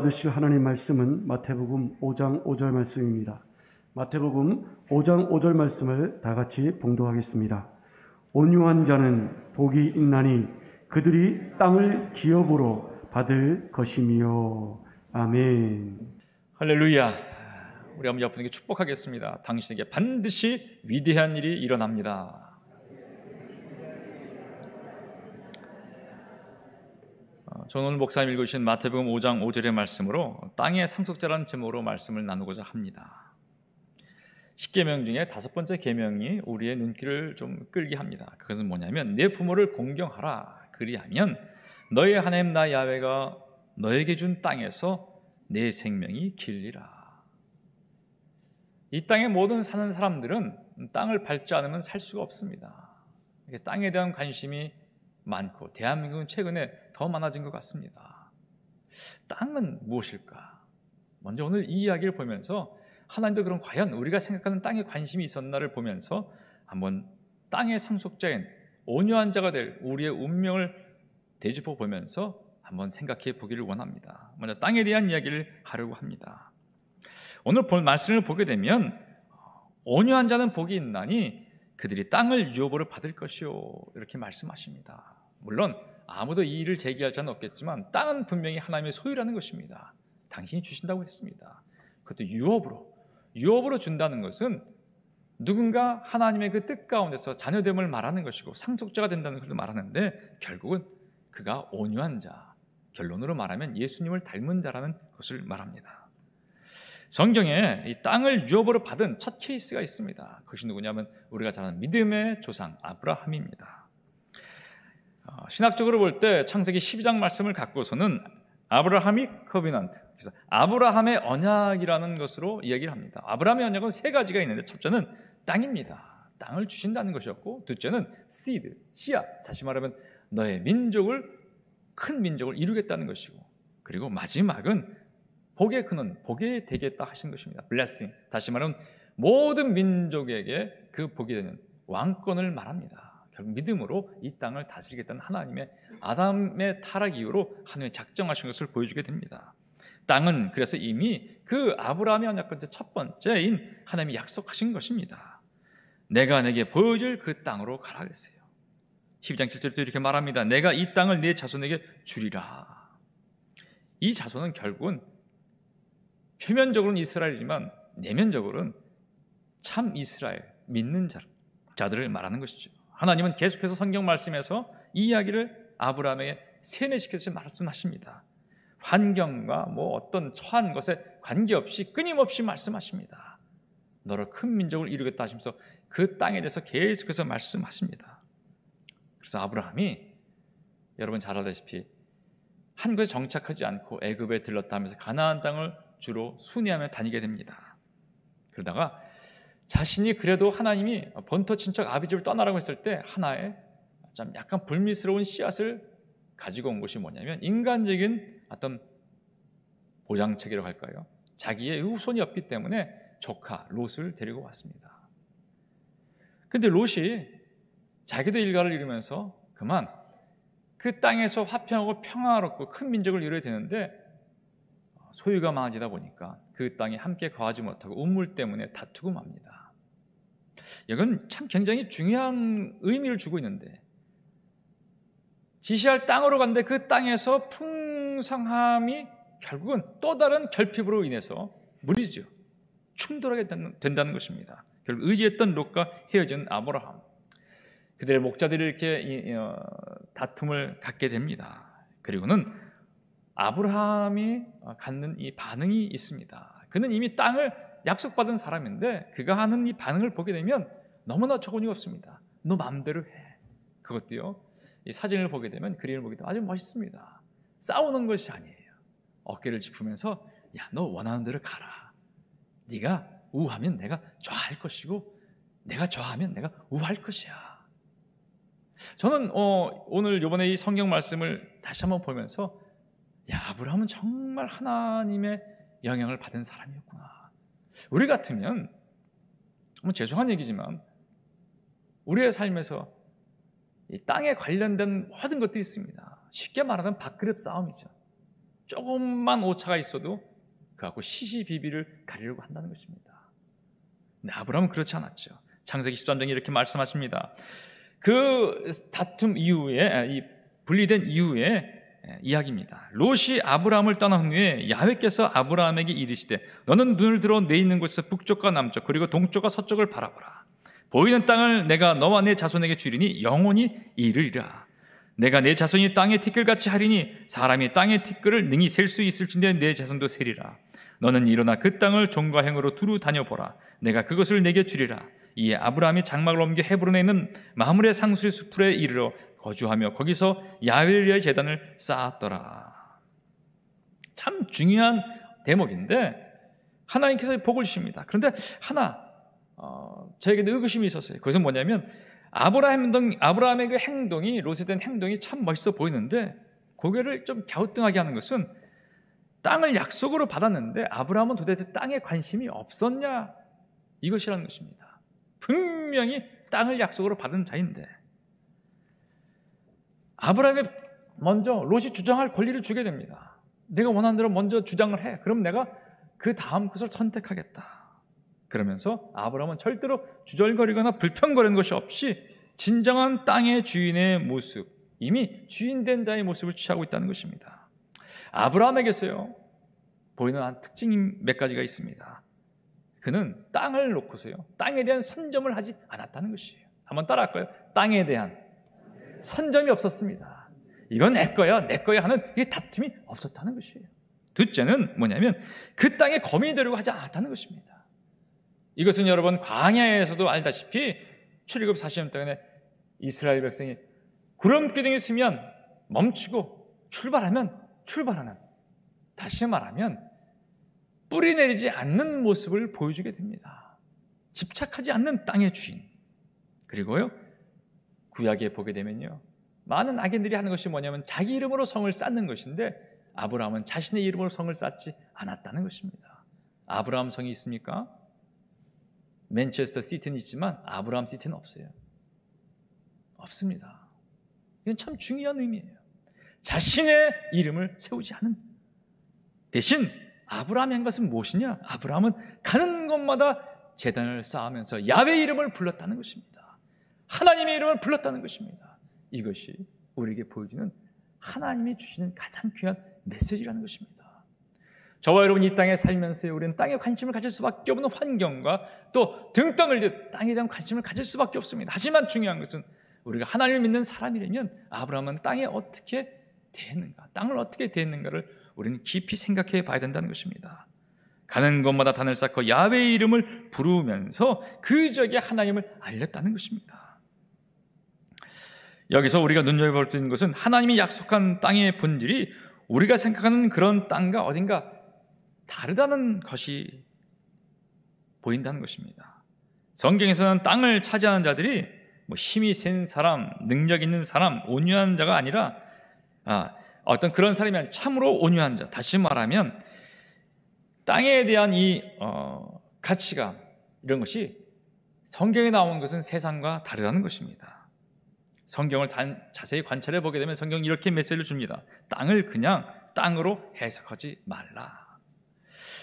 받으실 하나님 말씀은 마태복음 5장 5절 말씀입니다. 마태복음 5장 5절 말씀을 다 같이 봉독하겠습니다. 온유한 자는 복이 있나니 그들이 땅을 기업으로 받을 것이며. 아멘. 할렐루야. 우리 한번 옆분에게 축복하겠습니다. 당신에게 반드시 위대한 일이 일어납니다. 저는 오늘 목사님 읽으신 마태복음 5장 5절의 말씀으로 땅의 상속자라는 제목으로 말씀을 나누고자 합니다. 10계명 중에 5번째 계명이 우리의 눈길을 좀 끌게 합니다. 그것은 뭐냐면 내 부모를 공경하라. 그리하면 너의 하나님 나 야훼가 너에게 준 땅에서 내 생명이 길리라. 이 땅에 모든 사는 사람들은 땅을 밟지 않으면 살 수가 없습니다. 땅에 대한 관심이 많고 대한민국은 최근에 더 많아진 것 같습니다. 땅은 무엇일까? 먼저 오늘 이 이야기를 보면서 하나님도 그럼 과연 우리가 생각하는 땅에 관심이 있었나를 보면서 한번 땅의 상속자인 온유한 자가 될 우리의 운명을 되짚어 보면서 한번 생각해 보기를 원합니다. 먼저 땅에 대한 이야기를 하려고 합니다. 오늘 본 말씀을 보게 되면 온유한 자는 복이 있나니 그들이 땅을 유업으로 받을 것이요 이렇게 말씀하십니다. 물론 아무도 이 일을 제기할 자는 없겠지만 땅은 분명히 하나님의 소유라는 것입니다. 당신이 주신다고 했습니다. 그것도 유업으로 준다는 것은 누군가 하나님의 그 뜻 가운데서 자녀됨을 말하는 것이고 상속자가 된다는 것도 말하는데 결국은 그가 온유한 자, 결론으로 말하면 예수님을 닮은 자라는 것을 말합니다. 성경에 이 땅을 유업으로 받은 첫 케이스가 있습니다. 그것이 누구냐면 우리가 잘 아는 믿음의 조상 아브라함입니다. 신학적으로 볼 때 창세기 12장 말씀을 갖고서는 아브라하믹 커비넌트, 그래서 아브라함의 언약이라는 것으로 이야기를 합니다. 아브라함의 언약은 세 가지가 있는데 첫째는 땅입니다. 땅을 주신다는 것이었고, 둘째는 seed, 씨앗, 다시 말하면 너의 민족을, 큰 민족을 이루겠다는 것이고, 그리고 마지막은 복의 근원, 복이 되겠다 하신 것입니다. blessing, 다시 말하면 모든 민족에게 그 복이 되는 왕권을 말합니다. 결국 믿음으로 이 땅을 다스리겠다는 하나님의 아담의 타락 이후로 하나님의 작정하신 것을 보여주게 됩니다. 땅은 그래서 이미 그 아브라함의 언약 첫 번째인 하나님이 약속하신 것입니다. 내가 내게 보여줄 그 땅으로 가라 그랬어요. 12장 7절도 이렇게 말합니다. 내가 이 땅을 네 자손에게 주리라. 이 자손은 결국은 표면적으로는 이스라엘이지만 내면적으로는 참 이스라엘, 믿는 자들을 말하는 것이죠. 하나님은 계속해서 성경 말씀에서 이 이야기를 아브라함에게 세뇌시켜서 말씀하십니다. 환경과 어떤 처한 것에 관계없이 끊임없이 말씀하십니다. 너를 큰 민족을 이루겠다 하시면서 그 땅에 대해서 계속해서 말씀하십니다. 그래서 아브라함이 여러분 잘 알다시피 한 곳에 정착하지 않고 애굽에 들렀다 하면서 가나안 땅을 주로 순회하며 다니게 됩니다. 그러다가 자신이 그래도 하나님이 본토 친척 아비집을 떠나라고 했을 때 하나의 좀 약간 불미스러운 씨앗을 가지고 온 것이 뭐냐면 인간적인 어떤 보장책이라고 할까요? 자기의 후손이 없기 때문에 조카 롯을 데리고 왔습니다. 근데 롯이 자기도 일가를 이루면서 그만 그 땅에서 화평하고 평화롭고 큰 민족을 이루어야 되는데 소유가 많아지다 보니까 그 땅에 함께 거하지 못하고 우물 때문에 다투고 맙니다. 이건 참 굉장히 중요한 의미를 주고 있는데 지시할 땅으로 갔는데 그 땅에서 풍성함이 결국은 또 다른 결핍으로 인해서 무리죠. 충돌하게 된다는 것입니다. 결국 의지했던 롯과 헤어진 아브라함, 그들의 목자들이 이렇게 다툼을 갖게 됩니다. 그리고는 아브라함이 갖는 이 반응이 있습니다. 그는 이미 땅을 약속받은 사람인데 그가 하는 이 반응을 보게 되면 너무나 조건이 없습니다. 너 마음대로 해. 그것도요, 이 사진을 보게 되면, 그림을 보게 되면 아주 멋있습니다. 싸우는 것이 아니에요. 어깨를 짚으면서 야, 너 원하는 대로 가라. 네가 우하면 내가 좌할 것이고 내가 좌하면 내가 우할 것이야. 저는 오늘 이번에 이 성경 말씀을 다시 한번 보면서 야, 아브라함은 정말 하나님의 영향을 받은 사람이었구나. 우리 같으면 죄송한 얘기지만 우리의 삶에서 이 땅에 관련된 모든 것들이 있습니다. 쉽게 말하면 밥그릇 싸움이죠. 조금만 오차가 있어도 그하고 시시비비를 가리려고 한다는 것입니다. 근데 아브라함은 그렇지 않았죠. 창세기 13장에 이렇게 말씀하십니다. 그 다툼 이후에, 이 분리된 이후에 이야기입니다. 롯이 아브라함을 떠난 후에 야훼께서 아브라함에게 이르시되 너는 눈을 들어 내 있는 곳에서 북쪽과 남쪽 그리고 동쪽과 서쪽을 바라보라. 보이는 땅을 내가 너와 내 자손에게 주리니 영원히 이르리라. 내가 내 자손이 땅의 티끌같이 하리니 사람이 땅의 티끌을 능히 셀 수 있을진데 내 자손도 세리라. 너는 일어나 그 땅을 종과 행으로 두루 다녀보라. 내가 그것을 내게 주리라. 이에 아브라함이 장막을 옮겨 헤브론에 있는 마므레 상수리 숲에 이르러 거주하며 거기서 야훼의 제단을 쌓았더라. 참 중요한 대목인데 하나님께서 복을 주십니다. 그런데 하나 저에게 의구심이 있었어요. 그것은 뭐냐면 아브라함의 그 행동이, 롯에 대한 행동이 참 멋있어 보이는데 고개를 좀 갸우뚱하게 하는 것은 땅을 약속으로 받았는데 아브라함은 도대체 땅에 관심이 없었냐, 이것이라는 것입니다. 분명히 땅을 약속으로 받은 자인데 아브라함이 먼저 롯이 주장할 권리를 주게 됩니다. 내가 원하는 대로 먼저 주장을 해. 그럼 내가 그 다음 것을 선택하겠다. 그러면서 아브라함은 절대로 주절거리거나 불평거리는 것이 없이 진정한 땅의 주인의 모습, 이미 주인된 자의 모습을 취하고 있다는 것입니다. 아브라함에게서요 보이는 한 특징이 몇 가지가 있습니다. 그는 땅을 놓고서요 땅에 대한 선점을 하지 않았다는 것이에요. 한번 따라할까요? 땅에 대한 선점이 없었습니다. 이건 내 거야, 내 거야 하는 이 다툼이 없었다는 것이에요. 둘째는 뭐냐면 그 땅에 거민이 되려고 하지 않았다는 것입니다. 이것은 여러분 광야에서도 알다시피 출애굽 40년 동안에 이스라엘 백성이 구름기둥이 서면 멈추고 출발하면 출발하는, 다시 말하면 뿌리 내리지 않는 모습을 보여주게 됩니다. 집착하지 않는 땅의 주인. 그리고요 구약에 보게 되면요 많은 악인들이 하는 것이 뭐냐면 자기 이름으로 성을 쌓는 것인데 아브라함은 자신의 이름으로 성을 쌓지 않았다는 것입니다. 아브라함 성이 있습니까? 맨체스터 시티는 있지만 아브라함 시티는 없어요. 없습니다. 이건 참 중요한 의미예요. 자신의 이름을 세우지 않은, 대신 아브라함이 한 것은 무엇이냐? 아브라함은 가는 곳마다 제단을 쌓으면서 야훼의 이름을 불렀다는 것입니다. 하나님의 이름을 불렀다는 것입니다. 이것이 우리에게 보여주는 하나님이 주시는 가장 귀한 메시지라는 것입니다. 저와 여러분 이 땅에 살면서 우리는 땅에 관심을 가질 수밖에 없는 환경과 또 등덩을 듯 땅에 대한 관심을 가질 수밖에 없습니다. 하지만 중요한 것은 우리가 하나님을 믿는 사람이라면 아브라함은 땅에 어떻게 대했는가, 땅을 어떻게 대했는가를 우리는 깊이 생각해 봐야 된다는 것입니다. 가는 곳마다 단을 쌓고 야훼의 이름을 부르면서 그 지역에 하나님을 알렸다는 것입니다. 여기서 우리가 눈여겨볼 수 있는 것은 하나님이 약속한 땅의 본질이 우리가 생각하는 그런 땅과 어딘가 다르다는 것이 보인다는 것입니다. 성경에서는 땅을 차지하는 자들이 힘이 센 사람, 능력 있는 사람, 온유한 자가 아니라 어떤 그런 사람이 아니라 참으로 온유한 자. 다시 말하면 땅에 대한 이 가치감, 이런 것이 성경에 나온 것은 세상과 다르다는 것입니다. 성경을 자세히 관찰해 보게 되면 성경이 이렇게 메시지를 줍니다. 땅을 그냥 땅으로 해석하지 말라.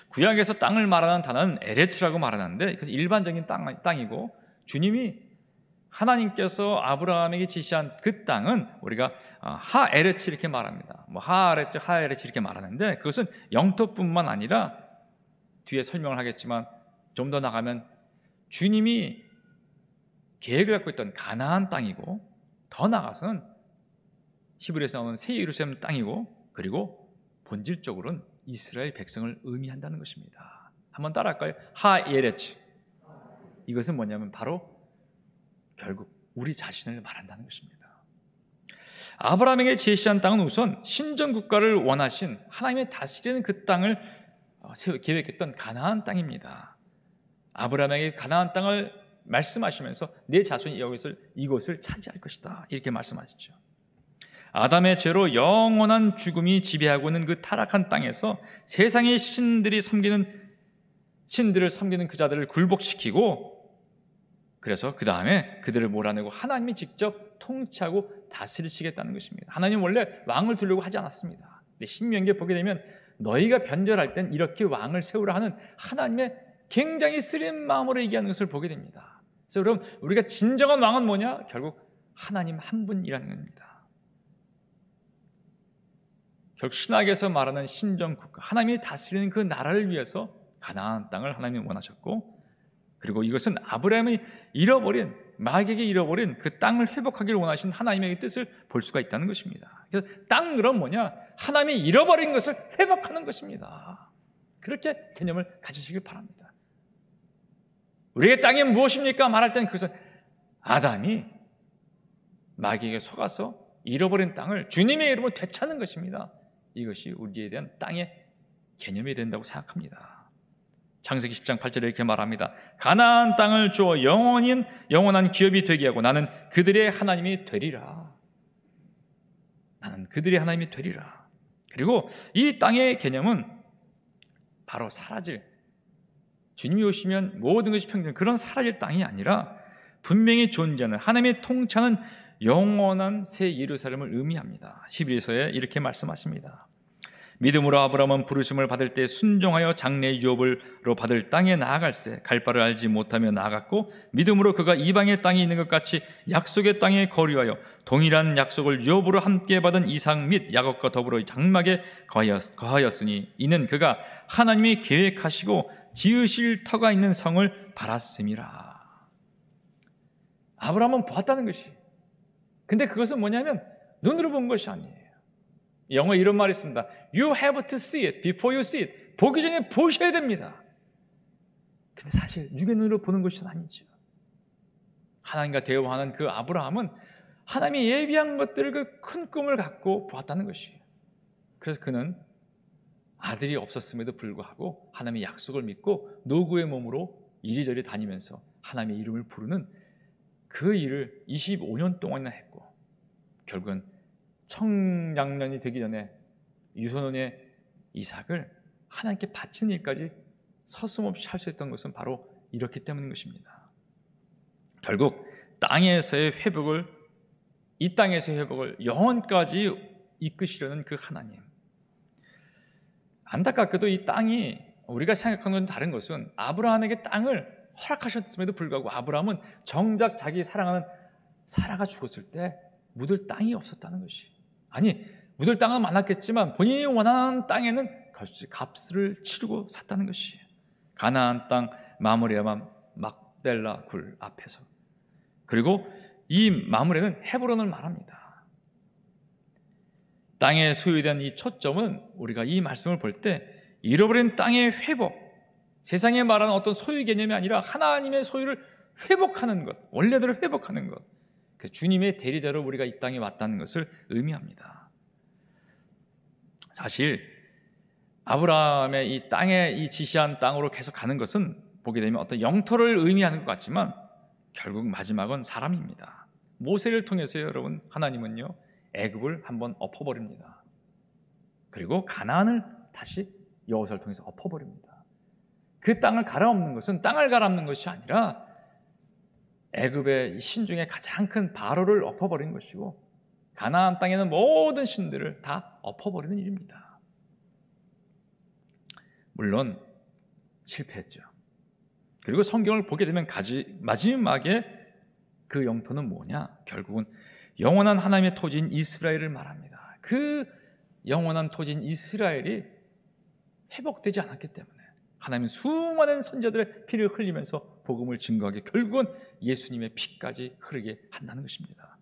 구약에서 땅을 말하는 단어는 에레츠라고 말하는데 그래서 일반적인 땅이고, 주님이 하나님께서 아브라함에게 지시한 그 땅은 우리가 하에레츠 이렇게 말합니다. 하에레츠, 하에레츠 이렇게 말하는데 그것은 영토뿐만 아니라 뒤에 설명을 하겠지만 좀 더 나가면 주님이 계획을 갖고 있던 가나안 땅이고, 더 나아가서는 히브리에서 나오는 새 예루살렘 땅이고, 그리고 본질적으로는 이스라엘 백성을 의미한다는 것입니다. 한번 따라할까요? 하에레츠. 이것은 뭐냐면 바로 결국 우리 자신을 말한다는 것입니다. 아브라함에게 제시한 땅은 우선 신정국가를 원하신 하나님의 다스리는 그 땅을 계획했던 가나안 땅입니다. 아브라함에게 가나안 땅을 말씀하시면서 내 자손이 이곳을 차지할 것이다, 이렇게 말씀하시죠. 아담의 죄로 영원한 죽음이 지배하고 있는 그 타락한 땅에서 세상의 신들을 섬기는 그 자들을 굴복시키고, 그래서 그 다음에 그들을 몰아내고 하나님이 직접 통치하고 다스리시겠다는 것입니다. 하나님 원래 왕을 두려고 하지 않았습니다. 근데 신명기에 보게 되면 너희가 변절할 땐 이렇게 왕을 세우라 하는 하나님의 굉장히 쓰린 마음으로 얘기하는 것을 보게 됩니다. 그래서 여러분, 우리가 진정한 왕은 뭐냐? 결국 하나님 한 분이라는 겁니다. 결국 신학에서 말하는 신정국가, 하나님이 다스리는 그 나라를 위해서 가나안 땅을 하나님이 원하셨고, 그리고 이것은 아브라함이 잃어버린, 마귀에게 잃어버린 그 땅을 회복하기를 원하신 하나님의 뜻을 볼 수가 있다는 것입니다. 그래서 땅 그럼 뭐냐? 하나님이 잃어버린 것을 회복하는 것입니다. 그렇게 개념을 가지시길 바랍니다. 우리의 땅이 무엇입니까? 말할 때는 그것은 아담이 마귀에게 속아서 잃어버린 땅을 주님의 이름으로 되찾는 것입니다. 이것이 우리에 대한 땅의 개념이 된다고 생각합니다. 창세기 10장 8절에 이렇게 말합니다. 가나안 땅을 주어 영원한 기업이 되게 하고 나는 그들의 하나님이 되리라. 나는 그들의 하나님이 되리라. 그리고 이 땅의 개념은 바로 사라질, 주님이 오시면 모든 것이 평생, 그런 사라질 땅이 아니라 분명히 존재하는 하나님의 통치하는 영원한 새 예루살렘을 의미합니다. 히브리서에 이렇게 말씀하십니다. 믿음으로 아브라함은 부르심을 받을 때 순종하여 장래 유업으로 받을 땅에 나아갈새 갈 바를 알지 못하며 나아갔고, 믿음으로 그가 이방의 땅에 있는 것 같이 약속의 땅에 거류하여 동일한 약속을 유업으로 함께 받은 이삭 및 야곱과 더불어 장막에 거하였으니 이는 그가 하나님이 계획하시고 지으실 터가 있는 성을 바랐음이라. 아브라함은 보았다는 것이, 근데 그것은 뭐냐면 눈으로 본 것이 아니에요. 영어에 이런 말이 있습니다. You have to see it before you see it. 보기 전에 보셔야 됩니다. 근데 사실 육의 눈으로 보는 것이 아니죠. 하나님과 대화하는 그 아브라함은 하나님이 예비한 것들을 그 큰 꿈을 갖고 보았다는 것이에요. 그래서 그는 아들이 없었음에도 불구하고 하나님의 약속을 믿고 노구의 몸으로 이리저리 다니면서 하나님의 이름을 부르는 그 일을 25년 동안이나 했고, 결국은 청장년이 되기 전에 유소년의 이삭을 하나님께 바치는 일까지 서슴없이 할 수 있던 것은 바로 이렇기 때문인 것입니다. 결국 땅에서의 회복을, 이 땅에서의 회복을 영원까지 이끄시려는 그 하나님. 안타깝게도 이 땅이 우리가 생각하는 건 다른 것은 아브라함에게 땅을 허락하셨음에도 불구하고 아브라함은 정작 자기 사랑하는 사라가 죽었을 때 묻을 땅이 없었다는 것이, 아니 묻을 땅은 많았겠지만 본인이 원하는 땅에는 값을 치르고 샀다는 것이, 가나안 땅 마므레와 막델라 굴 앞에서. 그리고 이 마므레는 헤브론을 말합니다. 땅의 소유에 대한 이 초점은 우리가 이 말씀을 볼 때 잃어버린 땅의 회복, 세상에 말하는 어떤 소유 개념이 아니라 하나님의 소유를 회복하는 것, 원래대로 회복하는 것, 그 주님의 대리자로 우리가 이 땅에 왔다는 것을 의미합니다. 사실 아브라함의 이 땅에, 이 지시한 땅으로 계속 가는 것은 보게 되면 어떤 영토를 의미하는 것 같지만 결국 마지막은 사람입니다. 모세를 통해서 여러분, 하나님은요 애굽을 한번 엎어버립니다. 그리고 가나안을 다시 여호수아를 통해서 엎어버립니다. 그 땅을 갈아엎는 것은 땅을 갈아엎는 것이 아니라 애굽의 신 중에 가장 큰 바로를 엎어버린 것이고, 가나안 땅에는 모든 신들을 다 엎어버리는 일입니다. 물론 실패했죠. 그리고 성경을 보게 되면 마지막에 그 영토는 뭐냐? 결국은 영원한 하나님의 토지인 이스라엘을 말합니다. 그 영원한 토지인 이스라엘이 회복되지 않았기 때문에 하나님은 수많은 선지자들의 피를 흘리면서 복음을 증거하게 결국은 예수님의 피까지 흐르게 한다는 것입니다.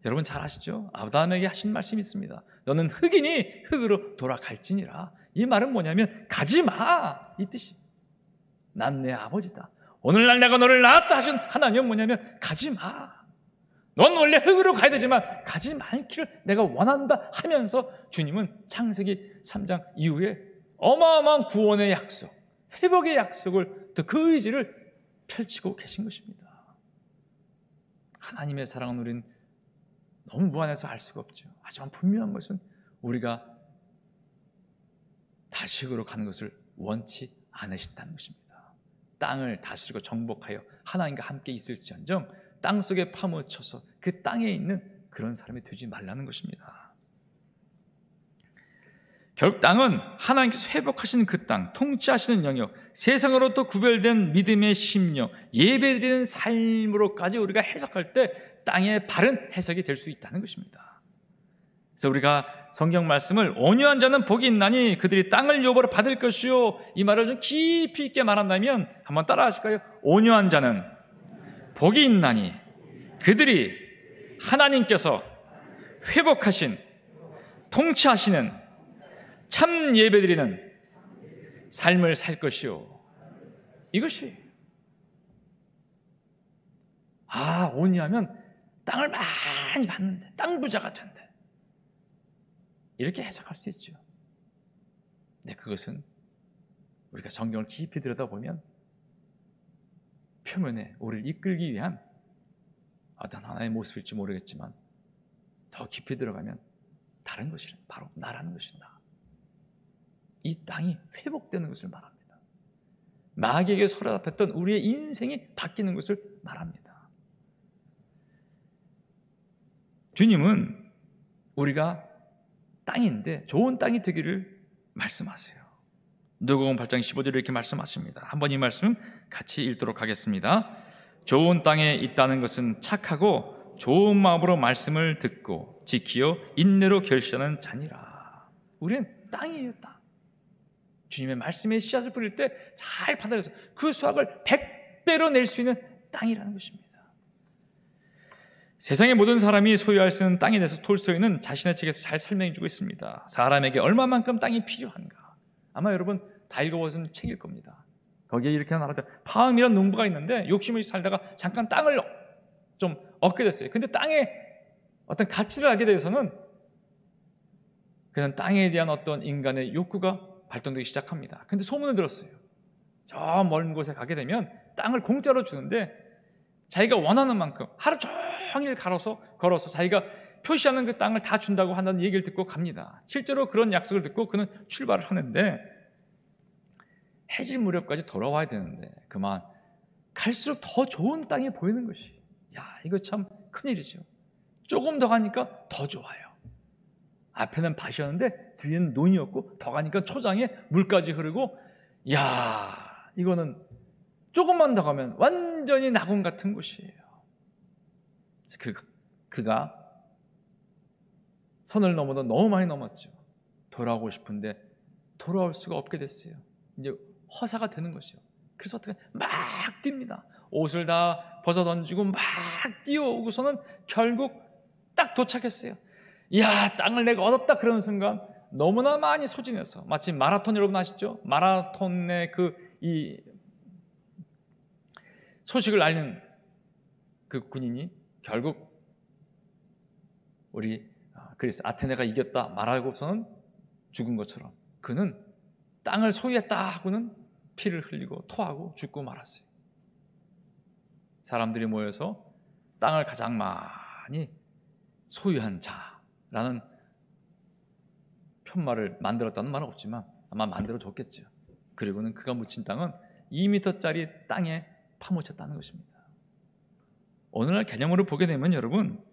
여러분 잘 아시죠? 아브라함에게 하신 말씀이 있습니다. 너는 흙이니 흙으로 돌아갈지니라. 이 말은 뭐냐면 가지 마, 이 뜻이. 난 내 아버지다. 오늘날 내가 너를 낳았다 하신 하나님은 뭐냐면 가지 마. 넌 원래 흙으로 가야 되지만 가지 말기를 내가 원한다 하면서 주님은 창세기 3장 이후에 어마어마한 구원의 약속, 회복의 약속을, 또 그 의지를 펼치고 계신 것입니다. 하나님의 사랑은 우리는 너무 무한해서 알 수가 없죠. 하지만 분명한 것은 우리가 다시으로 가는 것을 원치 않으신다는 것입니다. 땅을 다스리고 정복하여 하나님과 함께 있을지언정 땅속에 파묻혀서 그 땅에 있는 그런 사람이 되지 말라는 것입니다. 결국 땅은 하나님께서 회복하시는 그 땅, 통치하시는 영역, 세상으로부터 구별된 믿음의 심령, 예배드리는 삶으로까지 우리가 해석할 때 땅의 바른 해석이 될 수 있다는 것입니다. 그래서 우리가 성경 말씀을 온유한 자는 복이 있나니 그들이 땅을 여보로 받을 것이요, 이 말을 좀 깊이 있게 말한다면 한번 따라 하실까요? 온유한 자는 복이 있나니 그들이 하나님께서 회복하신, 통치하시는 참 예배드리는 삶을 살 것이요. 이것이 온유하면 땅을 많이 받는데, 땅 부자가 된대, 이렇게 해석할 수 있죠. 근데 그것은 우리가 성경을 깊이 들여다보면 표면에 우리를 이끌기 위한 어떤 하나의 모습일지 모르겠지만 더 깊이 들어가면 다른 것이라, 바로 나라는 것이다. 이 땅이 회복되는 것을 말합니다. 마귀에게 사로잡혔던 우리의 인생이 바뀌는 것을 말합니다. 주님은 우리가 땅인데 좋은 땅이 되기를 말씀하세요. 누가복음 8장 15절에 이렇게 말씀하십니다. 한번 이 말씀 같이 읽도록 하겠습니다. 좋은 땅에 있다는 것은 착하고 좋은 마음으로 말씀을 듣고 지키어 인내로 결실하는 자니라. 우리는 땅이에요, 땅. 주님의 말씀의 씨앗을 뿌릴 때 잘 받아들여서 그 수확을 100배로 낼 수 있는 땅이라는 것입니다. 세상의 모든 사람이 소유할 수 있는 땅에 대해서 톨스토이는 자신의 책에서 잘 설명해 주고 있습니다. 사람에게 얼마만큼 땅이 필요한가. 아마 여러분 다 읽어보신 책일 겁니다. 거기에 이렇게 나왔죠. 파음이라는 농부가 있는데 욕심을 살다가 잠깐 땅을 좀 얻게 됐어요. 근데 땅에 어떤 가치를 알게 돼서는 그는 땅에 대한 어떤 인간의 욕구가 발동되기 시작합니다. 근데 소문을 들었어요. 저 먼 곳에 가게 되면 땅을 공짜로 주는데 자기가 원하는 만큼 하루 종일 걸어서 자기가 표시하는 그 땅을 다 준다고 한다는 얘기를 듣고 갑니다. 실제로 그런 약속을 듣고 그는 출발을 하는데 해질 무렵까지 돌아와야 되는데 그만 갈수록 더 좋은 땅이 보이는 것이, 이거 참 큰일이죠. 조금 더 가니까 더 좋아요. 앞에는 밭이었는데 뒤에는 논이었고 더 가니까 초장에 물까지 흐르고, 이거는 조금만 더 가면 완전히 낙원 같은 곳이에요. 그가 선을 넘어도 너무 많이 넘었죠. 돌아오고 싶은데 돌아올 수가 없게 됐어요. 이제 허사가 되는 것이요. 그래서 어떻게 막 뜁니다. 옷을 다 벗어 던지고 막 뛰어오고서는 결국 딱 도착했어요. 땅을 내가 얻었다. 그러는 순간 너무나 많이 소진해서, 마치 마라톤 여러분 아시죠? 마라톤의 이 소식을 알리는 그 군인이 결국 우리 그리스 아테네가 이겼다 말하고서는 죽은 것처럼 그는 땅을 소유했다 하고는 피를 흘리고 토하고 죽고 말았어요. 사람들이 모여서 땅을 가장 많이 소유한 자라는 편말을 만들었다는 말은 없지만 아마 만들어줬겠죠. 그리고는 그가 묻힌 땅은 2m짜리 땅에 파묻혔다는 것입니다. 오늘날 개념으로 보게 되면 여러분,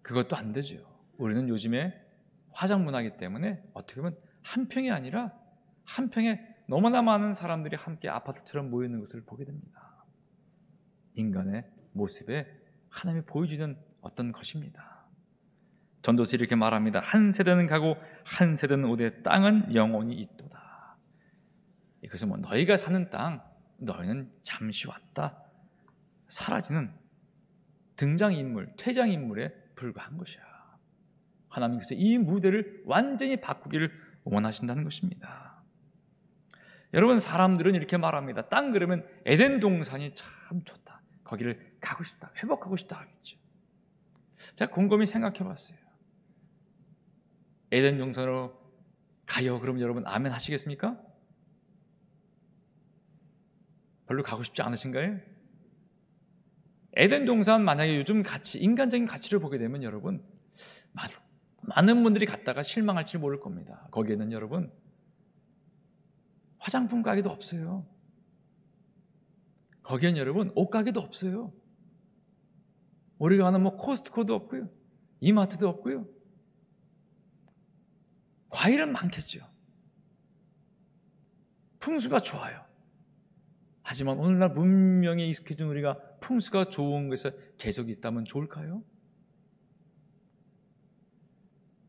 그것도 안 되죠. 우리는 요즘에 화장 문화이기 때문에 어떻게 보면 한 평이 아니라 한 평에 너무나 많은 사람들이 함께 아파트처럼 모여 있는 것을 보게 됩니다. 인간의 모습에 하나님이 보여주는 어떤 것입니다. 전도서 이렇게 말합니다. 한 세대는 가고 한 세대는 오되 땅은 영원히 있도다. 이것은 너희가 사는 땅, 너희는 잠시 왔다 사라지는 등장인물, 퇴장인물에 불과한 것이야. 하나님께서 이 무대를 완전히 바꾸기를 원하신다는 것입니다. 여러분, 사람들은 이렇게 말합니다. 땅 그러면 에덴 동산이 참 좋다. 거기를 가고 싶다. 회복하고 싶다 하겠죠. 제가 곰곰이 생각해 봤어요. 에덴 동산으로 가요. 그럼 여러분 아멘 하시겠습니까? 별로 가고 싶지 않으신가요? 에덴 동산 만약에 요즘 가치, 인간적인 가치를 보게 되면 여러분 많은 분들이 갔다가 실망할지 모를 겁니다. 거기에는 여러분 화장품 가게도 없어요. 거기엔 여러분 옷 가게도 없어요. 우리가 가는 코스트코도 없고요, 이마트도 없고요. 과일은 많겠죠. 풍수가 좋아요. 하지만 오늘날 문명에 익숙해진 우리가 풍수가 좋은 것에 계속 있다면 좋을까요?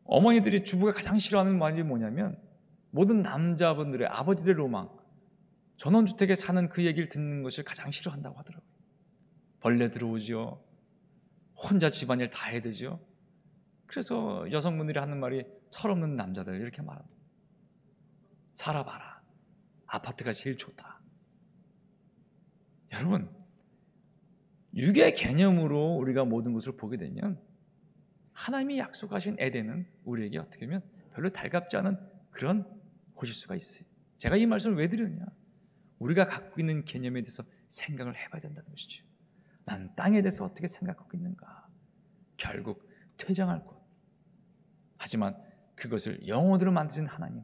어머니들이 주부가 가장 싫어하는 말이 뭐냐면 모든 남자분들의 아버지들의 로망, 전원주택에 사는 그 얘기를 듣는 것을 가장 싫어한다고 하더라고요. 벌레 들어오죠. 혼자 집안일 다 해야 되죠. 그래서 여성분들이 하는 말이 철없는 남자들 이렇게 말합니다. 살아봐라. 아파트가 제일 좋다. 여러분, 육의 개념으로 우리가 모든 것을 보게 되면 하나님이 약속하신 에덴은 우리에게 어떻게 보면 별로 달갑지 않은 그런 곳일 수가 있어요. 제가 이 말씀을 왜 드렸냐? 우리가 갖고 있는 개념에 대해서 생각을 해봐야 된다는 것이죠. 난 땅에 대해서 어떻게 생각하고 있는가? 결국 퇴장할 곳. 하지만 그것을 영혼으로 만드신 하나님,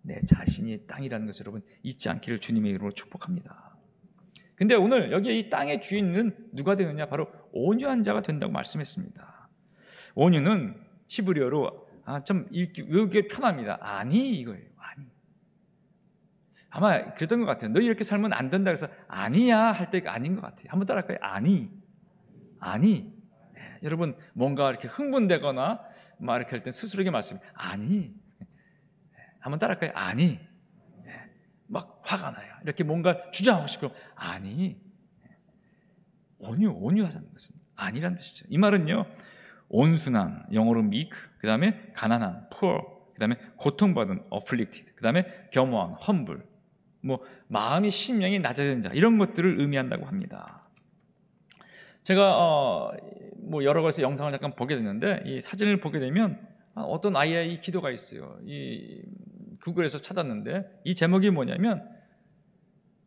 내 자신이 땅이라는 것을 여러분 잊지 않기를 주님의 이름으로 축복합니다. 근데 오늘 여기에 이 땅의 주인은 누가 되느냐? 바로 온유한 자가 된다고 말씀했습니다. 온유는 히브리어로 좀 읽기 외우기 편합니다. 아니 이거예요. 아니. 아마 그랬던 것 같아요. 너 이렇게 살면 안 된다 그래서 아니야 할 때가 아닌 것 같아요. 한번 따라할까요? 아니. 아니. 네, 여러분 뭔가 이렇게 흥분되거나 막 이렇게 할 때 스스로에게 말씀 아니. 한번 따라할까요? 아니. 막 화가 나요. 이렇게 뭔가 주장하고 싶고 아니. 온유하다는 것은 아니란 뜻이죠. 이 말은요. 온순한, 영어로 meek, 그 다음에 가난한, poor, 그 다음에 고통받은, afflicted, 그 다음에 겸허한, humble, 뭐 마음이 심령이 낮아진 자 이런 것들을 의미한다고 합니다. 제가 뭐 여러 가지 영상을 잠깐 보게 됐는데 이 사진을 보게 되면 어떤 아이의 이 기도가 있어요. 이 구글에서 찾았는데 이 제목이 뭐냐면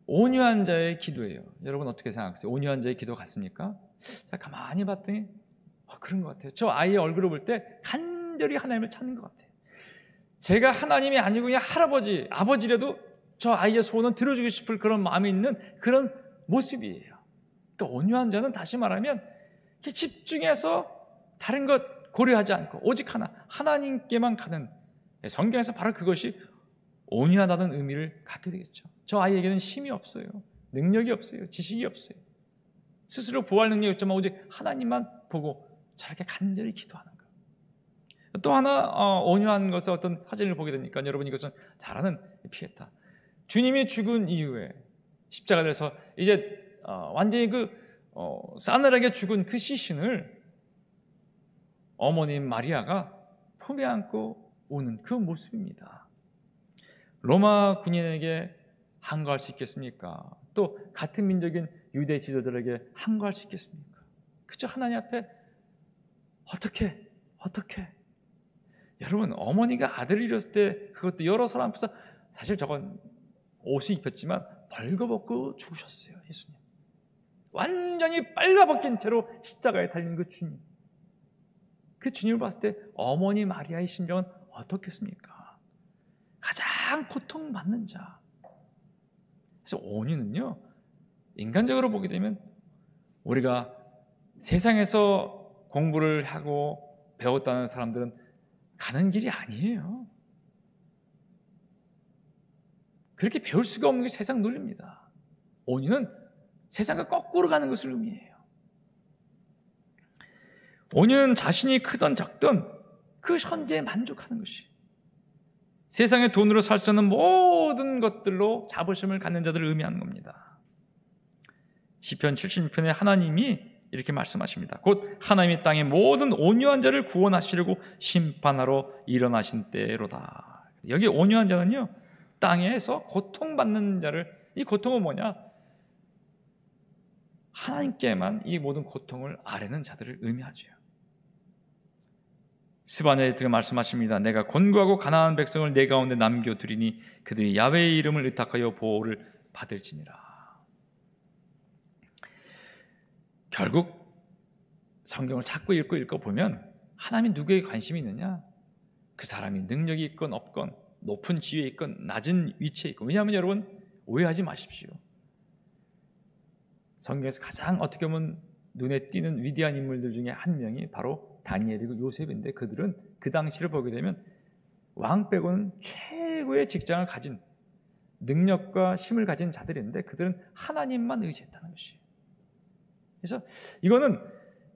온유한 자의 기도예요. 여러분 어떻게 생각하세요? 온유한 자의 기도 같습니까? 자, 가만히 봤더니 그런 것 같아요. 저 아이의 얼굴을 볼 때 간절히 하나님을 찾는 것 같아요. 제가 하나님이 아니고 그냥 할아버지, 아버지라도 저 아이의 소원은 들어주고 싶을 그런 마음이 있는 그런 모습이에요. 그러니까 온유한 자는 다시 말하면 이렇게 집중해서 다른 것 고려하지 않고 오직 하나님께만 가는, 성경에서 바로 그것이 온유하다는 의미를 갖게 되겠죠. 저 아이에게는 힘이 없어요. 능력이 없어요. 지식이 없어요. 스스로 보호할 능력이 없지만 오직 하나님만 보고 저렇게 간절히 기도하는 거예요. 또 하나 온유한 것의 어떤 사진을 보게 되니까 여러분 이것은 잘 아는 피에타. 주님이 죽은 이후에 십자가에서 이제 완전히 싸늘하게 죽은 그 시신을 어머님 마리아가 품에 안고 오는 그 모습입니다. 로마 군인에게 항거할 수 있겠습니까? 또 같은 민족인 유대 지도들에게 항거할 수 있겠습니까? 그저 하나님 앞에 어떻게 여러분 어머니가 아들을 잃었을 때 그것도 여러 사람 앞에서 사실 저건 옷을 입혔지만 벌거벗고 죽으셨어요. 예수님 완전히 빨가벗긴 채로 십자가에 달린 그 주님, 그 주님을 봤을 때 어머니 마리아의 심정은 어떻겠습니까? 가장 고통받는 자. 그래서 온유는요 인간적으로 보게 되면 우리가 세상에서 공부를 하고 배웠다는 사람들은 가는 길이 아니에요. 그렇게 배울 수가 없는 게 세상 논리입니다. 온유는 세상과 거꾸로 가는 것을 의미해요. 온유는 자신이 크든 작든 그 현재에 만족하는 것이, 세상의 돈으로 살 수 없는 모든 것들로 자부심을 갖는 자들을 의미하는 겁니다. 시편 76편에 하나님이 이렇게 말씀하십니다. 곧 하나님이 땅의 모든 온유한 자를 구원하시려고 심판하러 일어나신 때로다. 여기 온유한 자는요 땅에서 고통받는 자를, 이 고통은 뭐냐? 하나님께만 이 모든 고통을 아뢰는 자들을 의미하죠. 스바냐에 이렇게 말씀하십니다. 내가 곤고하고 가난한 백성을 내 가운데 남겨두리니 그들이 야훼의 이름을 의탁하여 보호를 받을지니라. 결국 성경을 자꾸 읽고 보면 하나님이 누구에게 관심이 있느냐? 그 사람이 능력이 있건 없건, 높은 지위에 있건 낮은 위치에 있건. 왜냐하면 여러분 오해하지 마십시오. 성경에서 가장 어떻게 보면 눈에 띄는 위대한 인물들 중에 한 명이 바로 다니엘이고 요셉인데 그들은 그 당시를 보게 되면 왕 빼고는 최고의 직장을 가진 능력과 힘을 가진 자들인데 그들은 하나님만 의지했다는 것이에요. 그래서 이거는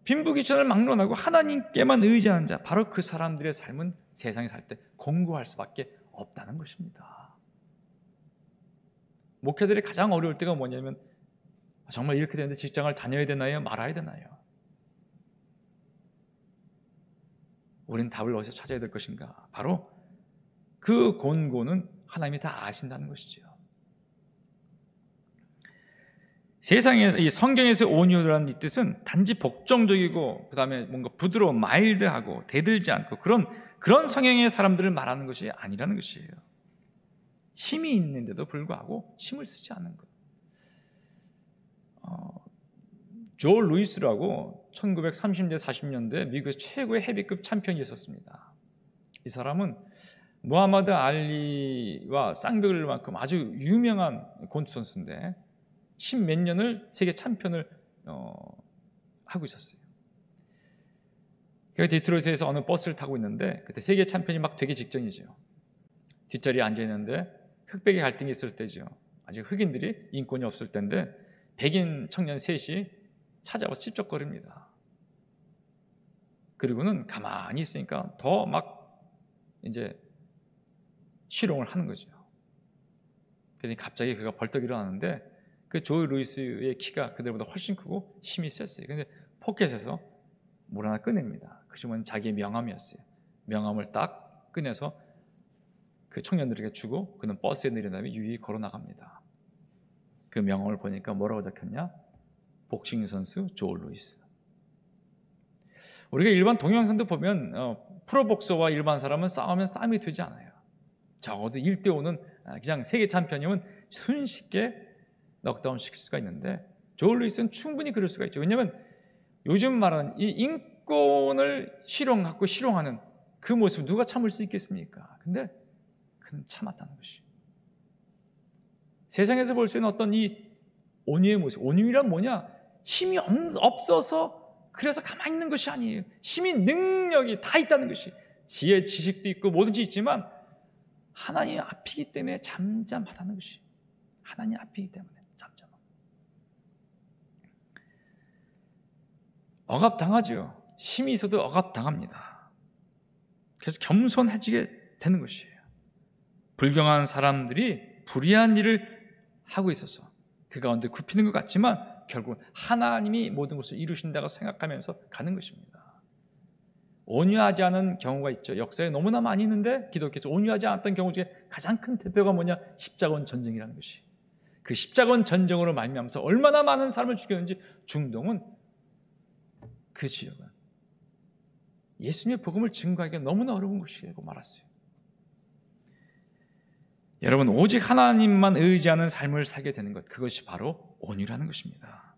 빈부귀천을 막론하고 하나님께만 의지하는 자, 바로 그 사람들의 삶은 세상에 살 때 공고할 수밖에 없다는 것입니다. 목회들이 가장 어려울 때가 뭐냐면 정말 이렇게 되는데 직장을 다녀야 되나요? 말아야 되나요? 우리는 답을 어디서 찾아야 될 것인가? 바로 그 곤고는 하나님이 다 아신다는 것이죠. 세상에서 이 성경에서 온유라는 이 뜻은 단지 복종적이고 그다음에 뭔가 부드러운 마일드하고 대들지 않고 그런 성향의 사람들을 말하는 것이 아니라는 것이에요. 힘이 있는데도 불구하고 힘을 쓰지 않는 것. 조 루이스라고 1930년대 40년대 미국에서 최고의 헤비급 챔피언이 있었습니다. 이 사람은 무하마드 알리와 쌍벽을 만큼 아주 유명한 권투 선수인데 10몇 년을 세계 챔피언을 하고 있었어요. 그가 디트로이트에서 어느 버스를 타고 있는데 그때 세계 챔피언이 막 되기 직전이죠. 뒷자리에 앉아 있는데 흑백의 갈등이 있을 때죠. 아직 흑인들이 인권이 없을 때인데 백인 청년 셋이 찾아와 찝쩍거립니다. 그리고는 가만히 있으니까 더 막 이제 실용을 하는 거죠. 그러니 갑자기 그가 벌떡 일어나는데 그 조 루이스의 키가 그들보다 훨씬 크고 힘이 셌어요. 근데 포켓에서 뭘 하나 꺼냅니다. 그 주머니는 자기의 명함이었어요. 명함을 딱 꺼내서 그 청년들에게 주고 그는 버스에 내린 다음에 유유히 걸어 나갑니다. 그 명함을 보니까 뭐라고 적혔냐? 복싱 선수 조 루이스. 우리가 일반 동영상도 보면 프로복서와 일반 사람은 싸우면 싸움이 되지 않아요. 적어도 1대5는 그냥 세계 챔피언이면 손쉽게 넉다운 시킬 수가 있는데 조 루이스는 충분히 그럴 수가 있죠. 왜냐하면 요즘 말하는 이 인권을 실용하는 그 모습 누가 참을 수 있겠습니까? 근데 그는 참았다는 것이. 세상에서 볼 수 있는 어떤 이 온유의 모습, 온유란 뭐냐? 힘이 없어서 그래서 가만히 있는 것이 아니에요. 힘이 능력이 다 있다는 것이. 지혜, 지식도 있고 뭐든지 있지만 하나님 앞이기 때문에 잠잠하다는 것이. 하나님 앞이기 때문에 잠잠하다. 억압당하죠. 힘이 있어도 억압당합니다. 그래서 겸손해지게 되는 것이에요. 불경한 사람들이 불의한 일을 하고 있어서 그 가운데 굽히는 것 같지만 결국은 하나님이 모든 것을 이루신다고 생각하면서 가는 것입니다. 온유하지 않은 경우가 있죠. 역사에 너무나 많이 있는데 기독교에서 온유하지 않았던 경우 중에 가장 큰 대표가 뭐냐? 십자군 전쟁이라는 것이. 그 십자군 전쟁으로 말미암아서 얼마나 많은 사람을 죽였는지 중동은 그 지역은 예수님의 복음을 증거하기가 너무나 어려운 것이라고 말했어요. 여러분, 오직 하나님만 의지하는 삶을 살게 되는 것, 그것이 바로 온유라는 것입니다.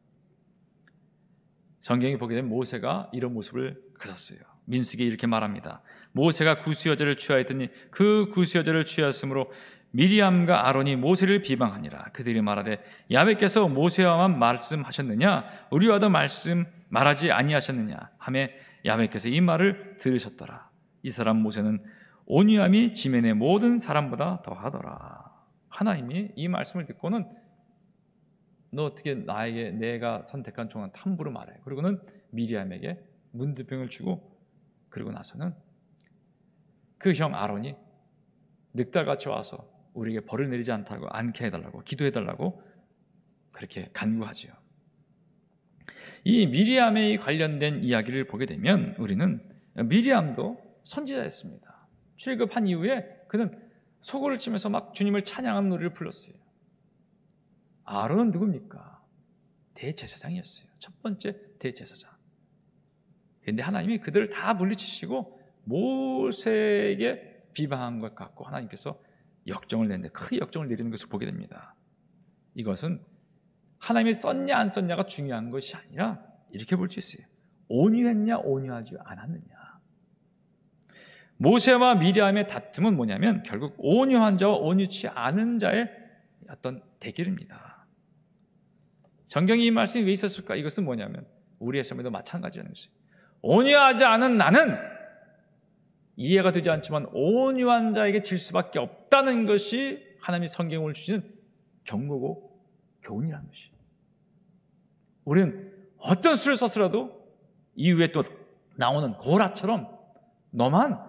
성경이 보게 되면 모세가 이런 모습을 가졌어요. 민수기에 이렇게 말합니다. 모세가 구스 여자를 취하였더니 그 구스 여자를 취하였으므로 미리암과 아론이 모세를 비방하니라. 그들이 말하되 야훼께서 모세와만 말씀하셨느냐? 우리와도 말하지 아니하셨느냐? 하며 야훼께서 이 말을 들으셨더라. 이 사람 모세는 온유함이 지면의 모든 사람보다 더하더라. 하나님이 이 말씀을 듣고는 너 어떻게 나에게 내가 선택한 종한테 함부로 말해. 그리고는 미리암에게 문두병을 주고 그리고 나서는 그 형 아론이 늑달같이 와서 우리에게 벌을 내리지 않게 해달라고 기도해달라고 그렇게 간구하지요. 이 미리암에 관련된 이야기를 보게 되면 우리는 미리암도 선지자였습니다. 출애굽한 이후에 그는 소고를 치면서 막 주님을 찬양하는 노래를 불렀어요. 아론은 누굽니까? 대제사장이었어요. 첫 번째 대제사장. 그런데 하나님이 그들을 다 물리치시고 모세에게 비방한 것 같고 하나님께서 역정을 내는데 크게 역정을 내리는 것을 보게 됩니다. 이것은 하나님이 썼냐 안 썼냐가 중요한 것이 아니라 이렇게 볼 수 있어요. 온유했냐 온유하지 않았느냐. 모세와 미리암의 다툼은 뭐냐면 결국 온유한 자와 온유치 않은 자의 어떤 대결입니다. 성경이 이 말씀이 왜 있었을까? 이것은 뭐냐면 우리의 삶에도 마찬가지라는 것이에요. 온유하지 않은 나는 이해가 되지 않지만 온유한 자에게 질 수밖에 없다는 것이 하나님이 성경을 주시는 경고고 교훈이라는 것이에요. 우리는 어떤 수를 썼으라도 이후에 또 나오는 고라처럼 너만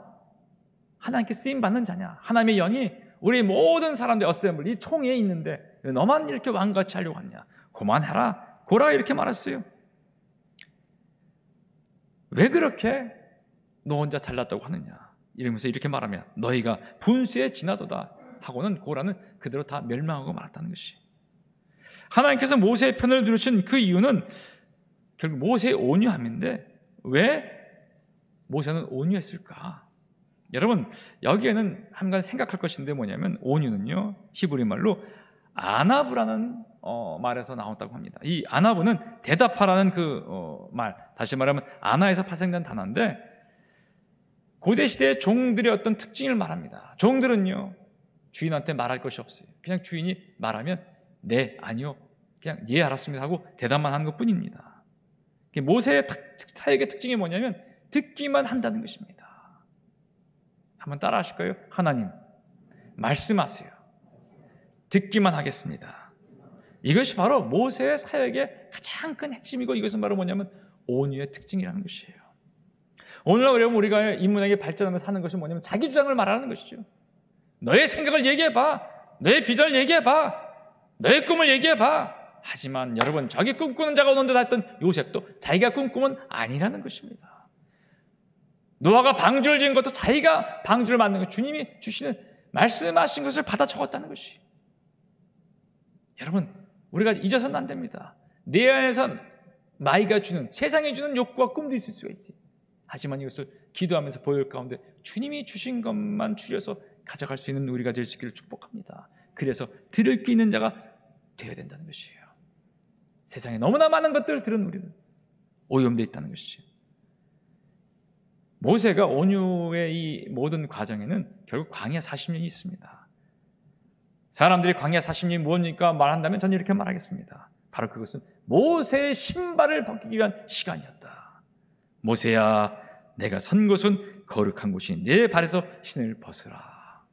하나님께 쓰임받는 자냐, 하나님의 영이 우리 모든 사람들 어셈블 이 총에 있는데 너만 이렇게 왕같이 하려고 하냐, 그만해라. 고라가 이렇게 말했어요. 왜 그렇게 너 혼자 잘났다고 하느냐 이러면서 이렇게 말하면 너희가 분수에 지나도다 하고는 고라는 그대로 다 멸망하고 말았다는 것이. 하나님께서 모세의 편을 들으신 그 이유는 결국 모세의 온유함인데 왜 모세는 온유했을까? 여러분 여기에는 한 가지 생각할 것인데 뭐냐면 온유는요 히브리 말로 아나브라는 말에서 나왔다고 합니다. 이 아나브는 대답하라는 그 말, 다시 말하면 아나에서 파생된 단어인데 고대 시대의 종들의 어떤 특징을 말합니다. 종들은요 주인한테 말할 것이 없어요. 그냥 주인이 말하면 네, 아니요, 그냥 예 알았습니다 하고 대답만 하는 것뿐입니다. 모세의 사역의 특징이 뭐냐면 듣기만 한다는 것입니다. 한번 따라 하실까요? 하나님 말씀하세요. 듣기만 하겠습니다. 이것이 바로 모세의 사역의 가장 큰 핵심이고 이것은 바로 뭐냐면 온유의 특징이라는 것이에요. 오늘날 우리가 인문학에 발전하면서 사는 것이 뭐냐면 자기 주장을 말하는 것이죠. 너의 생각을 얘기해봐. 너의 비전을 얘기해봐. 너의 꿈을 얘기해봐. 하지만 여러분 저기 꿈꾸는 자가 오는 듯 했던 요셉도 자기가 꿈꾸면 아니라는 것입니다. 노아가 방주를 지은 것도 자기가 방주를 만든 것, 주님이 주시는 말씀하신 것을 받아 적었다는 것이. 여러분 우리가 잊어서는 안 됩니다. 내 안에서 마이가 주는, 세상이 주는 욕구와 꿈도 있을 수가 있어요. 하지만 이것을 기도하면서 보혈 가운데 주님이 주신 것만 추려서 가져갈 수 있는 우리가 될 수 있기를 축복합니다. 그래서 들을 귀 있는 자가 되어야 된다는 것이에요. 세상에 너무나 많은 것들을 들은 우리는 오염되어 있다는 것이죠. 모세가 온유의 이 모든 과정에는 결국 광야 40년이 있습니다. 사람들이 광야 40년이 무엇입니까? 말한다면 저는 이렇게 말하겠습니다. 바로 그것은 모세의 신발을 벗기기 위한 시간이었다. 모세야, 내가 선 곳은 거룩한 곳이니 내 발에서 신을 벗으라.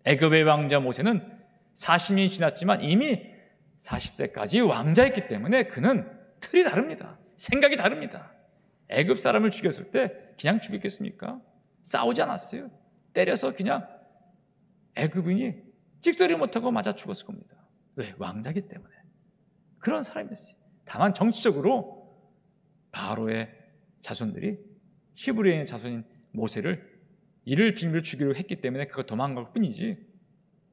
애굽의 왕자 모세는 40년이 지났지만 이미 40세까지 왕자였기 때문에 그는 틀이 다릅니다. 생각이 다릅니다. 애굽 사람을 죽였을 때 그냥 죽였겠습니까? 싸우지 않았어요. 때려서 그냥 애굽인이 찍소리 못하고 맞아 죽었을 겁니다. 왜? 왕자기 때문에. 그런 사람이었어요. 다만 정치적으로 바로의 자손들이 히브리의 자손인 모세를 이를 빌미로 죽이려 했기 때문에 그가 도망갈 뿐이지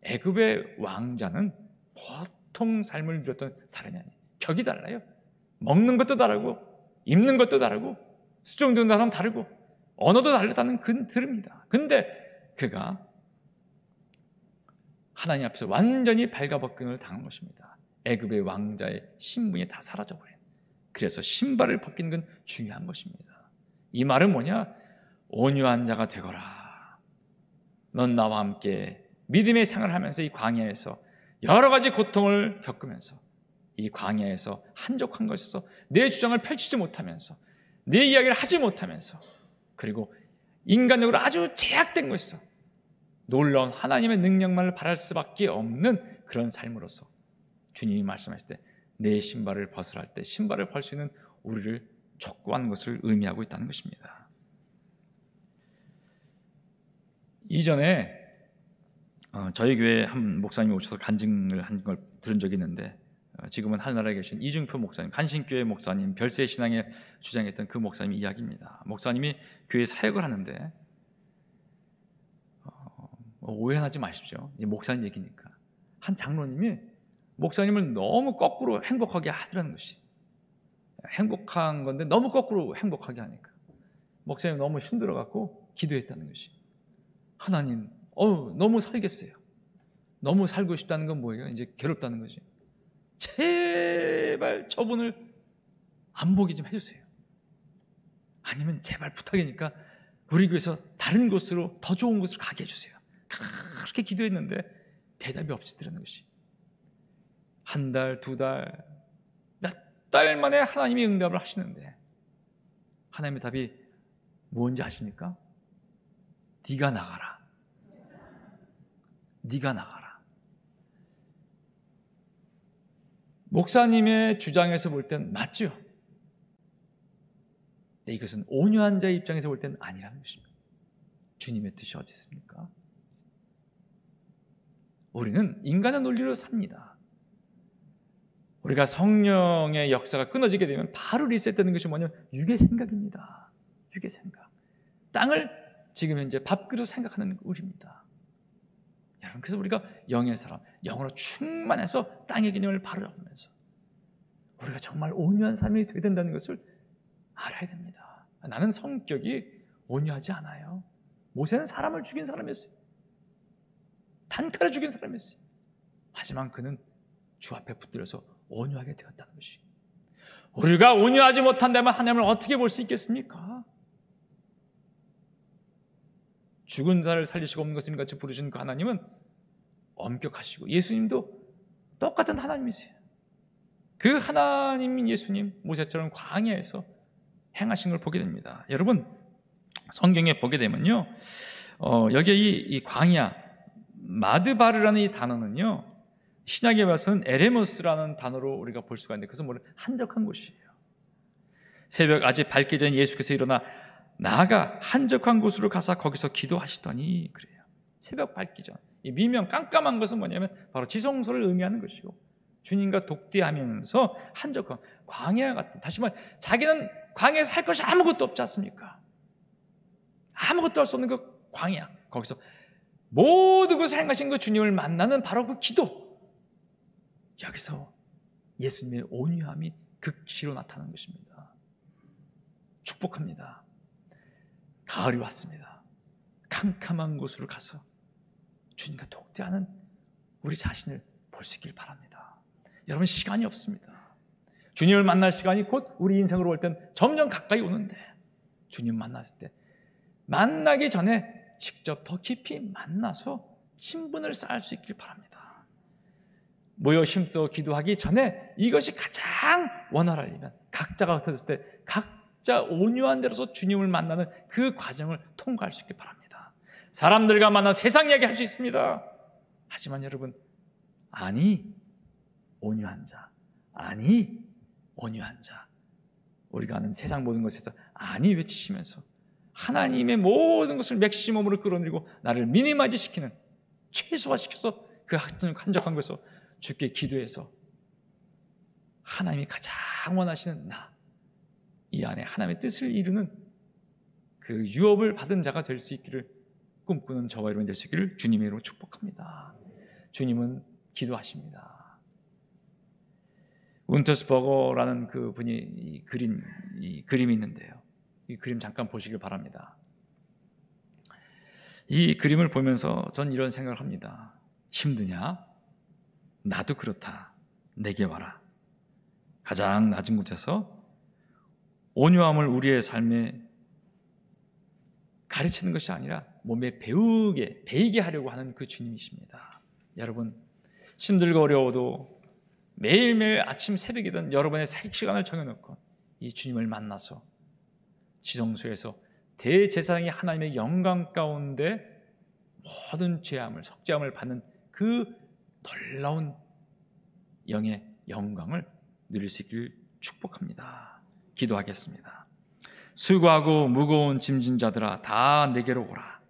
애굽의 왕자는 보통 삶을 누렸던 사람이 아니에요. 격이 달라요. 먹는 것도 다르고 입는 것도 다르고 수종되는 사람 다르고 언어도 다르다는 그들입니다. 근데 그가 하나님 앞에서 완전히 발가벗김을 당한 것입니다. 애굽의 왕자의 신분이 다 사라져버린. 그래서 신발을 벗기는 건 중요한 것입니다. 이 말은 뭐냐? 온유한 자가 되거라. 넌 나와 함께 믿음의 생활을 하면서 이 광야에서 여러 가지 고통을 겪으면서 이 광야에서 한적한 것에서 내 주장을 펼치지 못하면서 내 이야기를 하지 못하면서 그리고 인간적으로 아주 제약된 것에서 놀라운 하나님의 능력만을 바랄 수밖에 없는 그런 삶으로서 주님이 말씀하실 때 내 신발을 벗으라 할 때 신발을 벗을 수 있는 우리를 촉구하는 것을 의미하고 있다는 것입니다. 이전에 저희 교회에 한 목사님이 오셔서 간증을 한 걸 들은 적이 있는데 지금은 하늘나라에 계신 이중표 목사님, 간신교회 목사님, 별세 신앙에 주장했던 그 목사님 이야기입니다. 목사님이 교회 사역을 하는데 오해하지 마십시오. 이제 목사님 얘기니까 한 장로님이 목사님을 너무 거꾸로 행복하게 하더라는 것이. 행복한 건데 너무 거꾸로 행복하게 하니까 목사님 너무 힘들어갖고 기도했다는 것이. 하나님, 너무 살겠어요. 너무 살고 싶다는 건 뭐예요? 이제 괴롭다는 거지. 제발 저분을 안 보게 좀 해주세요. 아니면 제발 부탁이니까 우리 교회에서 다른 곳으로 더 좋은 곳으로 가게 해주세요. 그렇게 기도했는데 대답이 없으더라는 것이. 한 달, 두 달, 몇 달 만에 하나님이 응답을 하시는데 하나님의 답이 뭔지 아십니까? 네가 나가라. 네가 나가라. 목사님의 주장에서 볼 땐 맞죠. 근데 이것은 온유한 자의 입장에서 볼 때는 아니라는 것입니다. 주님의 뜻이 어디 있습니까? 우리는 인간의 논리로 삽니다. 우리가 성령의 역사가 끊어지게 되면 바로 리셋되는 것이 뭐냐면 육의 생각입니다. 육의 생각. 땅을 지금 현재 밥그릇 생각하는 우리입니다. 여러분, 그래서 우리가 영의 사람, 영으로 충만해서 땅의 개념을 바로 잡으면서 우리가 정말 온유한 삶이 되어야 된다는 것을 알아야 됩니다. 나는 성격이 온유하지 않아요. 모세는 사람을 죽인 사람이었어요. 단칼에 죽인 사람이었어요. 하지만 그는 주 앞에 붙들어서 온유하게 되었다는 것이. 우리가 온유하지 못한다면 하나님을 어떻게 볼 수 있겠습니까? 죽은 자를 살리시고 없는 것을 같이 부르신 그 하나님은 엄격하시고 예수님도 똑같은 하나님이세요. 그 하나님인 예수님, 모세처럼 광야에서 행하신 걸 보게 됩니다. 여러분, 성경에 보게 되면요, 여기에 이 광야, 마드바르라는 이 단어는요, 신약에 봐서는 에레모스라는 단어로 우리가 볼 수가 있는데, 그것은 한적한 곳이에요. 새벽 아직 밝기 전에 예수께서 일어나 나아가 한적한 곳으로 가서 거기서 기도하시더니, 그래요. 새벽 밝기 전. 이 미명 깜깜한 것은 뭐냐면 바로 지성소를 의미하는 것이고, 주님과 독대하면서 한적한 광야 같은, 다시 말해 자기는 광야에 살 것이 아무것도 없지 않습니까? 아무것도 할 수 없는 그 광야, 거기서 모든 것을 행하신 그 주님을 만나는 바로 그 기도, 여기서 예수님의 온유함이 극치로 나타나는 것입니다. 축복합니다. 가을이 왔습니다. 캄캄한 곳으로 가서 주님과 독대하는 우리 자신을 볼 수 있길 바랍니다. 여러분, 시간이 없습니다. 주님을 만날 시간이 곧 우리 인생으로 올 땐 점점 가까이 오는데, 주님 만났을 때 만나기 전에 직접 더 깊이 만나서 친분을 쌓을 수 있길 바랍니다. 모여 힘써 기도하기 전에 이것이 가장 원활하려면 각자가 흩어졌을 때 각자 온유한 데로서 주님을 만나는 그 과정을 통과할 수 있길 바랍니다. 사람들과 만나 세상 이야기 할 수 있습니다. 하지만 여러분, 아니 온유한 자, 아니 온유한 자, 우리가 아는 세상 모든 것에서 아니 외치시면서 하나님의 모든 것을 맥시멈으로 끌어들이고 나를 미니마이즈 시키는, 최소화시켜서 그 한적한 곳에서 주께 기도해서 하나님이 가장 원하시는 나, 이 안에 하나님의 뜻을 이루는 그 유업을 받은 자가 될 수 있기를 꿈꾸는 저와 여러분 될 수 있기를 주님의 이름으로 축복합니다. 주님은 기도하십니다. 운터스버거라는 그 분이 이 그림이 있는데요. 이 그림 잠깐 보시길 바랍니다. 이 그림을 보면서 전 이런 생각을 합니다. 힘드냐? 나도 그렇다. 내게 와라. 가장 낮은 곳에서 온유함을 우리의 삶에 가르치는 것이 아니라 몸에 배이게 하려고 하는 그 주님이십니다. 여러분, 힘들고 어려워도 매일매일 아침 새벽이든 여러분의 시간을 정해놓고 이 주님을 만나서 지성소에서 대제사장이 하나님의 영광 가운데 모든 죄함을, 속죄함을 받는 그 놀라운 영의 영광을 누릴 수 있길 축복합니다. 기도하겠습니다. 수고하고 무거운 짐진 자들아, 다 내게로 오라.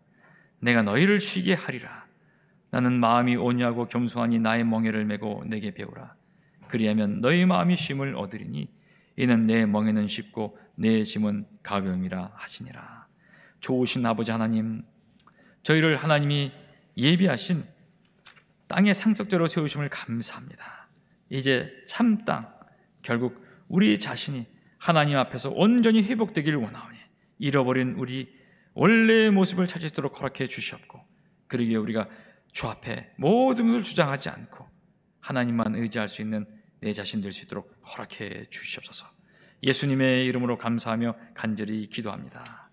내가 너희를 쉬게 하리라. 나는 마음이 온유하고 겸손하니 나의 멍에를 메고 내게 배우라. 그리하면 너희 마음이 쉼을 얻으리니 이는 내 멍에는 쉽고 내 짐은 가벼움이라 하시니라. 좋으신 아버지 하나님, 저희를 하나님이 예비하신 땅의 상속자로 세우심을 감사합니다. 이제 참 땅, 결국 우리 자신이 하나님 앞에서 온전히 회복되기를 원하오니 잃어버린 우리 원래의 모습을 찾을 수 있도록 허락해 주시옵고, 그러기에 우리가 주 앞에 모든 것을 주장하지 않고 하나님만 의지할 수 있는 내 자신 될 수 있도록 허락해 주시옵소서. 예수님의 이름으로 감사하며 간절히 기도합니다.